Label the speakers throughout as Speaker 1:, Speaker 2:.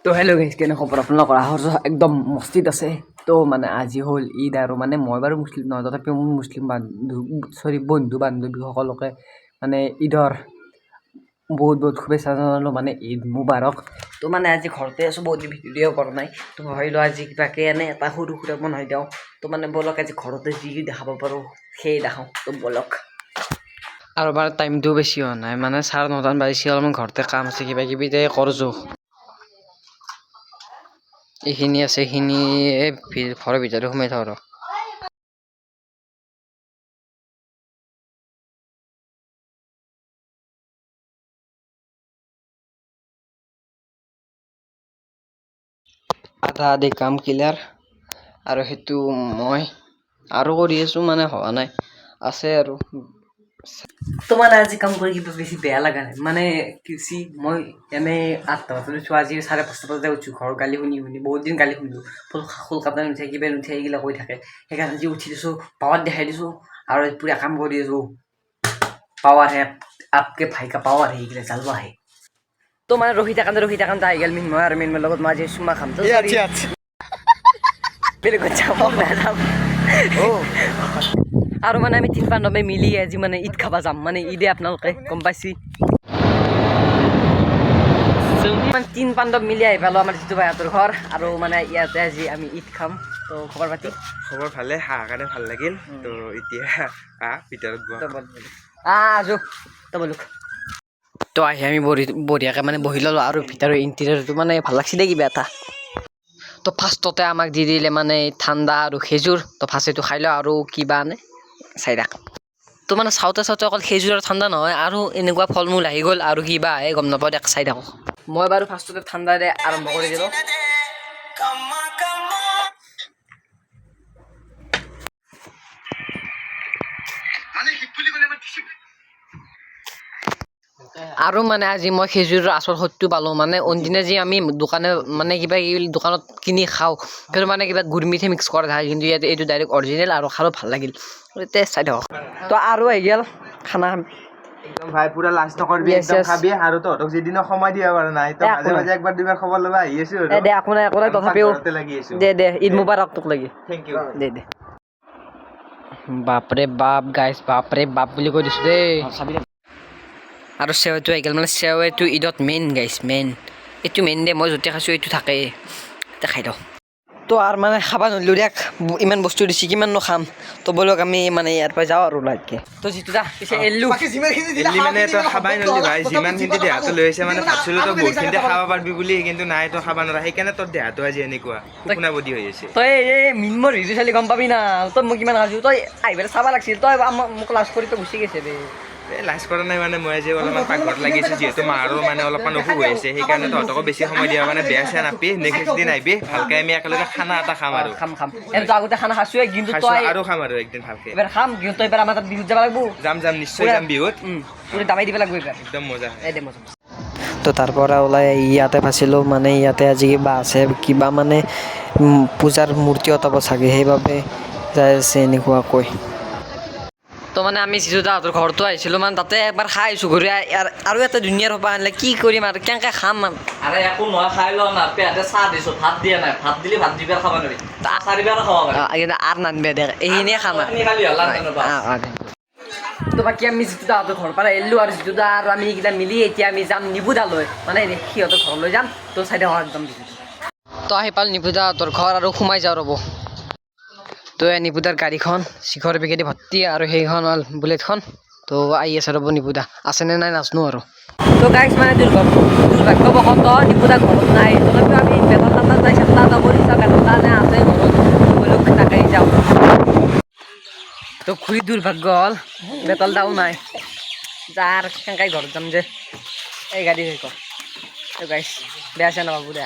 Speaker 1: তো hello' guys, কেনে খবৰ আপোনালোকৰ? একদম মস্তিত আছে। তো মানে আজি হ'ল ঈদ, আৰু মানে মই বাৰু মুছলিম নহয়, তথাপিও মোৰ মুছলিম বন্ধু বান্ধৱীসকলকে মানে ঈদৰ বহুত বহুত শুভেচ্ছা জনালোঁ, মানে ঈদ মুবাৰক। তো মানে আজি ঘৰতে আছোঁ, বহুত দিন ভিডিঅ' কৰা নাই। তো ভাবিলোঁ আজি কিবাকৈ এনে এটা সৰু সুৰা বনাই দিওঁ। তো মানে ব'লক আজি ঘৰতে যি দেখাব পাৰোঁ সেয়ে দেখাওঁ। তো ব'লক। আৰু বাৰু টাইমটো বেছি হোৱা নাই, মানে 9:30 বাজিছে। অলপমান ঘৰতে কাম আছে, কিবা কিবি কৰোঁ। এইখিনি আছে, এইখিনি ঘৰৰ ভিতৰতে সোমাই থাকোঁ আৰু। আধা আধি কাম ক্লিয়াৰ, আৰু সেইটো মই আৰু কৰি আছোঁ, মানে হোৱা নাই, আছে আৰু। তো মানে আজি কাম কৰি কিবা বেছি বেয়া লগা নাই, মানে কি মই এনেই 8টা বজাত উঠছোঁ, আজি 5:30 বজাতে উঠছোঁ। ঘৰৰ গালি শুনি বহুত দিন গালি শুনিলোঁ, কলকাতা নুঠে, কিবা নুঠে, এইগিলা কৈ থাকে। সেইকাৰণে আজি উঠি দিছোঁ, পাৱাৰ দেখাই দিছোঁ, আৰু পুৰা কাম কৰি আছোঁ। পাৱাৰ হে আপকে ভাই কা পাৱাৰ হে, এইগিলা জালবা হে। তো মানে ৰখি থাকোঁতে আহি গ'ল মিনময়, আৰু মিনময়ৰ লগত মই আজি চুমা খাম। তো বেলেগত যাব নাযাম। আৰু মানে আমি 3 বান্ধৱী মিলি আজি মানে ঈদ খাব যাম, মানে ঈদে আপোনালোকে গম পাইছি। 3 বান্ধৱ মিলি আহি পালোঁ আমাৰ যিটো ভাইহঁতৰ ঘৰ, আৰু মানে ইয়াতে আজি আমি ঈদ খাম। তো খবৰ পাতি
Speaker 2: খবৰ ভালে, কাৰণে ভাল লাগিল। তো এতিয়া ভিতৰত
Speaker 1: আজো তো বলুক। তো আহি আমি বঢ়িয়াকৈ মানে বহি ল'লোঁ, আৰু ভিতৰৰ ইণ্টেৰিয়ৰটো মানে ভাল লাগিছিলে কিবা এটা। তো ফাৰ্ষ্টতে আমাক দি দিলে মানে ঠাণ্ডা আৰু খেজুৰ। তো ফাৰ্ষ্টটো খাই লওঁ, আৰু কিবা আনে চাই ৰাখ। তো মানে চাওঁতে অকল খেজুৰ আৰু ঠাণ্ডা নহয়, আৰু এনেকুৱা ফল মূল আহি গ'ল, আৰু কিবা আহে গম নাপাওঁ, চাই থাকক। মই বাৰু ফাৰ্ষ্টতে ঠাণ্ডাৰে আৰম্ভ কৰি দিলোঁ। আৰু মানে আজি মই খেজুৰৰ আচল সত্যটো পালোঁ, মানে অইনদিনা যি আমি দোকানে মানে কিবা দোকানত কিনি খাওঁ, কিন্তু মানে কিবা গুৰ মিঠে মিক্স কৰা থাকে, কিন্তু ইয়াতে এইটো ডাইৰেক্ট অৰিজিনেল, আৰু খালোঁ ভাল লাগিল। টেষ্ট চাই থাকক। তো আৰু আহি গ'ল খানা।
Speaker 2: একদম ভাই পুৰা লাষ্ট কৰিবি, একদম খাবি, আৰু তহঁতক যিদিনা সময় দিব পৰা নাই, তো মাজে একবাৰ দুবাৰ খবৰ ল'বা আহি আছোঁ আৰু।
Speaker 1: দে একো নাই, তথাপিও
Speaker 2: লাগি আছোঁ।
Speaker 1: দে ঈদ মুবাৰক তোক লাগি।
Speaker 2: Thank U.
Speaker 1: দে বাপৰে বাপ গাইছ, বাপৰে বাপ বুলি কৈ দিছোঁ দেই। আৰু চেৱাইটো আহি গ'ল, মানে চেৱাইটো ঈদত মেইন গাইছ, মেইন এইটো মেইন দে। মই য'তে খাইছোঁ এইটো থাকেই, খাই দিওঁ। তো আৰু মানে খাব নোৱাৰিলোঁ দিয়ক, ইমান বস্তু দিছে, কিমাননো খাম। তো বলক আমি মানে ইয়াৰ পৰা যাওঁ আৰু লাহেকৈ। তো যিটো পিছে এল্লো
Speaker 2: মানে তই খাবাই নলি ভাই, যিমানখিনি দেহাটো লৈ আহিছে, মানে ভাবছিলোঁ তই বহুতখিনিতে খাব পাৰিবি বুলি, কিন্তু নাই, তই খাব নোৱাৰা। সেইকাৰণে তোৰ দেহাটো আজি এনেকুৱা শুকুনাবদী হৈ আছে।
Speaker 1: তই এই মিনমৰ ভিডিঅ' চালি গম পাবি না, তই মই কিমান খাইছোঁ। তই আহি পেলাই চাব লাগিছিল, তই মোক লাজ কৰি তই গুচি গৈছে দে।
Speaker 2: এই লাজ কৰা নাই, মানে মই আজি অলপমান পাকঘৰত লাগিছোঁ, যিহেতু মাৰো মানে অলপমান অসুখ হৈ আছে। সেইকাৰণে তহঁতকো বেছি সময় দিয়া মানে বেয়া চেয়া নাপি, নেক্সট দিন আহিবি ভালকৈ, আমি একেলগে খানা এটা খাম। আৰু
Speaker 1: খাম এনেতো আগতে খানা খাইছোৱে, কিন্তু তই
Speaker 2: আৰু খাম আৰু একদিন ভালকৈ
Speaker 1: এবাৰ খাম, কিন্তু তই এবাৰ আমাৰ তাত বিহুত যাব লাগিব।
Speaker 2: যাম নিশ্চয় যাম বিহুত,
Speaker 1: পুৰি দাবাই দিব লাগিব এইবাৰ,
Speaker 2: একদম মজা।
Speaker 1: মজা। তো তাৰ পৰা ওলাই ইয়াতে ফাঁচিলোঁ, মানে ইয়াতে আজি কিবা আছে, কিবা মানে পূজাৰ মূৰ্তি অতাব চাগে, সেইবাবে যাই আছে এনেকুৱাকৈ। তো মানে আমি যিটো তাহাঁতৰ ঘৰতো আহিছিলোঁ, মানে তাতে একবাৰ খাই আহিছোঁ ঘূৰি, আৰু এটা ধুনীয়াৰ সোপা আনিলে কি কৰিম আৰু কেনেকৈ খাম।
Speaker 3: আৰে একো নহয়, খাই ল না, পেহাতে চাহ দিছোঁ, ভাত দিয়া নাই, ভাত দিলে ভাত দিবাৰ খাব নোৱাৰি, চাৰিবাৰ খাব পাৰি।
Speaker 1: আৰু নানবে দে, এইখিনিয়ে খাম আৰু। তো বাকী আমি যিটো তাহাঁতৰ ঘৰৰ পৰা এৰিলোঁ, আৰু যিটো আৰু আমি এইকেইটা মিলি এতিয়া আমি যাম নিবুদালৈ, মানে সিহঁতৰ ঘৰলৈ যাম। তো চাই থাকক একদম। তো আহি পালোঁ নিবুদাহঁতৰ ঘৰ, আৰু সোমাই যাওঁ ৰ'ব। তো নিবুদাৰ গাড়ীখন শিখৰ পেকেদি ভৰ্তি, আৰু সেইখন হ'ল বুলেটখন। তো আহি আছে ৰ'ব, নিবুদা আছেনে নাই নাজানো আৰু। তো গাইছ, মানে দুৰ্ভাগ্যবশত নিবুদা ঘৰত নাই, তথাপিও আমি বেতন টানাত যাই চেষ্টা এটা কৰি চাওঁ, বেতন টানে আছে ঘৰত, তাকেই যাওঁ। তো খুৰী দুৰ্ভাগ্য হ'ল, বেতন দাও নাই, যাৰ কেনেকৈ ঘৰত যাম যে, এই গাড়ী হৈ কয়। তো গাইছ, বেয়া চেয়া নাপাব দে।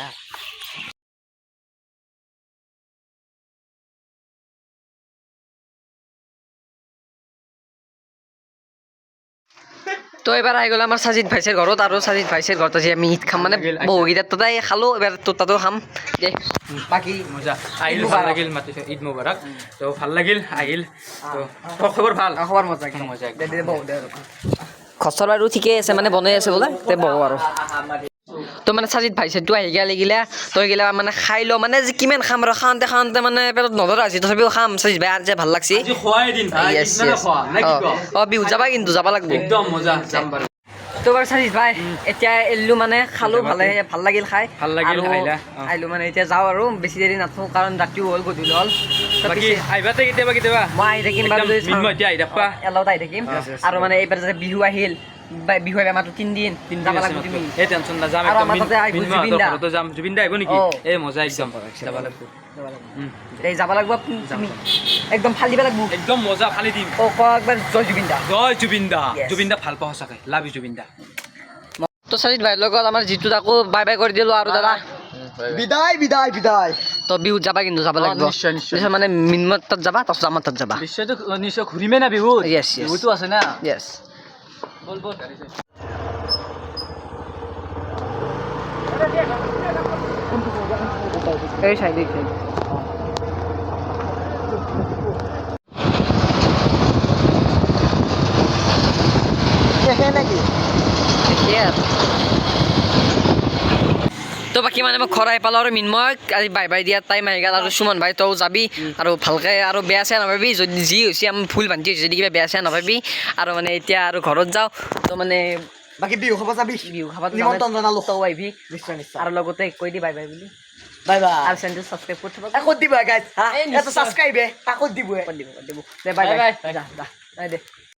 Speaker 1: তো এবাৰ আহি গ'ল আমাৰ সাজিদ ভাইচেৰ ঘৰত, আৰু সাজিদ ভাইচেৰ ঘৰত আজি আমি ঈদ খাম, মানে বহুকেইটাৰ তাতে খালোঁ, এবাৰ তোৰ তাতেও খাম দে। বাকী
Speaker 3: মজা আহিল, ভাল লাগিল, মাতিছে ঈদ মুবাৰক। তো ভাল লাগিল আহিল। তো খবৰ ভাল?
Speaker 1: খবৰ মজা,
Speaker 3: মজা।
Speaker 1: খচৰ আৰু ঠিকেই আছে, মানে বনাই আছে বোলে, তে বহু আৰু। তো মানে চাজিত ভাই চেটো আহি গেলে তই গেলে মানে খাই ল মানে যে কিমান খাম আৰু খাওঁতে মানে পেটত নধৰা হৈছে তথাপিও খাম চাজিত ভাই আজি ভাল লাগছি বিহু যাবা কিন্তু যাবা লাগব
Speaker 3: একদম মজা যাম বাৰু
Speaker 1: তো বাৰু চাজিত ভাই এতিয়া এৰিলো মানে খালো ভাল লাগিল খাই
Speaker 3: ভাল লাগিল,
Speaker 1: আৰু
Speaker 3: আহিলা।
Speaker 1: আহিলো মানে এতিয়া যাওঁ আৰু বেছি দেৰি নাথাকো কাৰণ ৰাতিও হ'ল গধূলি হ'ল তো
Speaker 3: বাকী
Speaker 1: পিছে
Speaker 3: আহিবাতে কেতিয়াবা
Speaker 1: মই আহি থাকিম বাৰু যদি
Speaker 3: মিন্ময় এতিয়া আহি থাকবা
Speaker 1: এলাউত আহি থাকিম আৰু মানে এইবাৰ যে বিহু আহিল বিহু আহিব আমাৰতো 3 দিন যাব লাগব তুমি
Speaker 3: এই টেনচন না যাম
Speaker 1: আৰু
Speaker 3: একদম
Speaker 1: আমাৰ তাতে আহিব জুবিন দা।
Speaker 3: ঘৰতো যাম জুবিন দা আহিব নেকি
Speaker 1: অ।
Speaker 3: এই মজা একদম যাব লাগিব
Speaker 1: এই যাব লাগব তুমি একদম ফালিব লাগব
Speaker 3: একদম মজা ফালি দিম
Speaker 1: ক একবাৰ জয় জুবিন দা
Speaker 3: জয় জুবিন দা
Speaker 1: Yes.
Speaker 3: জুবিন দা ভাল পাওঁ সঁচাকে লাভ ইউ জুবিন দা
Speaker 1: তো চাজিত ভাইৰ লগত আমাৰ জিতু তাকো বাই বাই কৰি দিলো আৰু দাদা
Speaker 4: বিদায়
Speaker 1: তো বিহুত যাবা কিন্তু যাব লাগব
Speaker 3: নিশ্চয়, নিশ্চয়।
Speaker 1: পিছত মানে মিন্ময় তাত যাবা তাৰপিছত আমাৰ তাত যাবা
Speaker 3: নিশ্চয়তো নিশ্চয় ঘূৰিমে না বিহুত
Speaker 1: Yes, yes.
Speaker 3: বিহুতো আছে না
Speaker 1: য়েছ
Speaker 3: বল বল
Speaker 1: এই সাইডে
Speaker 4: নাকি
Speaker 1: তো বাকী মানে মই ঘৰ আহি পালোঁ আৰু মিন্ময়ক আজি বাই বাই দিয়াৰ টাইম আহি গ'ল আৰু সুমন ভাই তও যাবি আৰু ভালকৈ আৰু বেয়া চেয়া নাপাবি যদি যি হৈছে আমি ভুল ভান্তি হৈছে যদি কিবা বেয়া চেয়া নাপাবি আৰু মানে এতিয়া আৰু ঘৰত যাওঁ তো মানে
Speaker 4: বাকী বিহু খাব যাবি
Speaker 1: বিহু খাব
Speaker 4: নিমন্ত্ৰণ জনালো
Speaker 1: তও আহিবি
Speaker 4: নিশ্চয়
Speaker 1: আৰু লগতে কৈ দি বাই বাই বুলি
Speaker 4: বাই বাই
Speaker 1: আৰু চেনেলটো ছাবস্ক্ৰাইব কৰি থ'ব
Speaker 4: আকৌ দিবা গাইজ
Speaker 1: এই নিশ্চয়।
Speaker 4: এটা ছাবস্ক্ৰাইবে আকৌ দিবই
Speaker 1: দিব দে বাই
Speaker 3: Bye,
Speaker 1: বাই
Speaker 3: bye.
Speaker 1: যা দে